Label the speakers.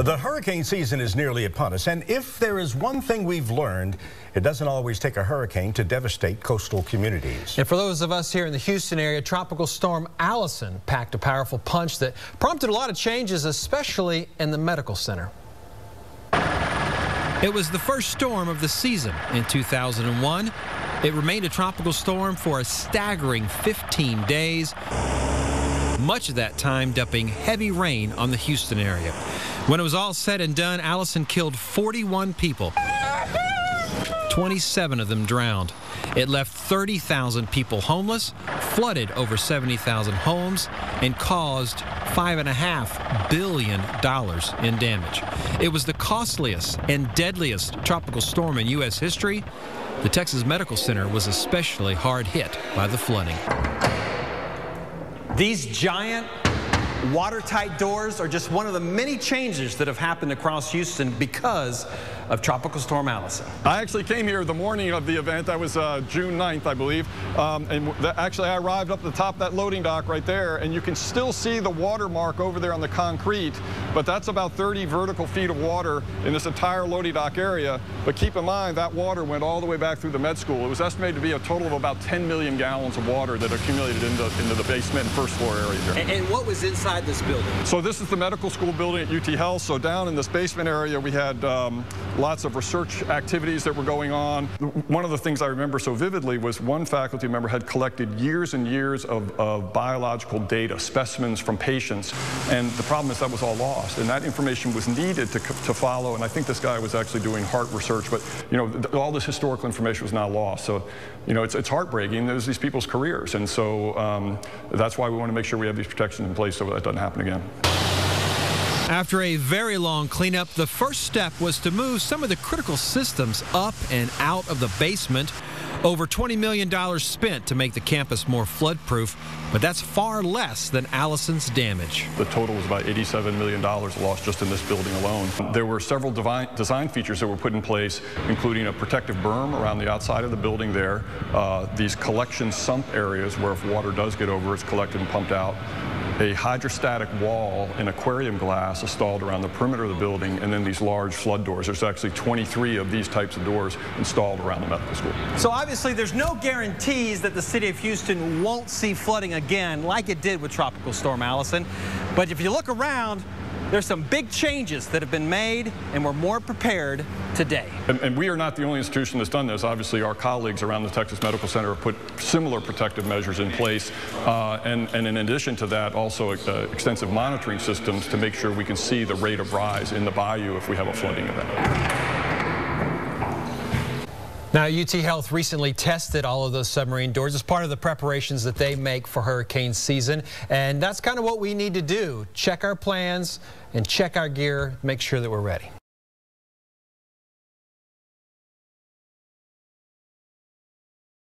Speaker 1: The hurricane season is nearly upon us, and if there is one thing we've learned, it doesn't always take a hurricane to devastate coastal communities.
Speaker 2: And for those of us here in the Houston area, Tropical Storm Allison packed a powerful punch that prompted a lot of changes, especially in the medical center. It was the first storm of the season in 2001. It remained a tropical storm for a staggering 15 days. Much of that time dumping heavy rain on the Houston area. When it was all said and done, Allison killed 41 people. 27 of them drowned. It left 30,000 people homeless, flooded over 70,000 homes, and caused $5.5 billion in damage. It was the costliest and deadliest tropical storm in U.S. history. The Texas Medical Center was especially hard hit by the flooding.
Speaker 3: These giant watertight doors are just one of the many changes that have happened across Houston because of Tropical Storm Allison.
Speaker 4: I actually came here the morning of the event. That was June 9th, I believe. Actually, I arrived up at the top of that loading dock right there, and you can still see the watermark over there on the concrete, but that's about 30 vertical feet of water in this entire loading dock area. But keep in mind, that water went all the way back through the med school. It was estimated to be a total of about 10 million gallons of water that accumulated into the basement and first floor area here.
Speaker 3: And what was inside this building?
Speaker 4: So this is the medical school building at UT Health. So down in this basement area, we had lots of research activities that were going on. One of the things I remember so vividly was one faculty member had collected years and years of biological data, specimens from patients, and the problem is that was all lost, and that information was needed to follow, and I think this guy was actually doing heart research, but you know, all this historical information was now lost. So you know, it's heartbreaking. There's these people's careers, and so that's why we want to make sure we have these protections in place so that doesn't happen again.
Speaker 2: After a very long cleanup, the first step was to move some of the critical systems up and out of the basement. Over $20 million spent to make the campus more flood-proof, but that's far less than Allison's damage.
Speaker 4: The total was about $87 million lost just in this building alone. There were several design features that were put in place, including a protective berm around the outside of the building there, these collection sump areas where if water does get over, it's collected and pumped out, a hydrostatic wall and aquarium glass installed around the perimeter of the building, and then these large flood doors. There's actually 23 of these types of doors installed around the medical school.
Speaker 3: So obviously there's no guarantees that the city of Houston won't see flooding again like it did with Tropical Storm Allison. But if you look around, there's some big changes that have been made, and we're more prepared today.
Speaker 4: And we are not the only institution that's done this. Obviously, our colleagues around the Texas Medical Center have put similar protective measures in place. And in addition to that, also extensive monitoring systems to make sure we can see the rate of rise in the bayou if we have a flooding event.
Speaker 2: Now, UT Health recently tested all of those submarine doors as part of the preparations that they make for hurricane season. And that's kind of what we need to do. Check our plans and check our gear, make sure that we're ready.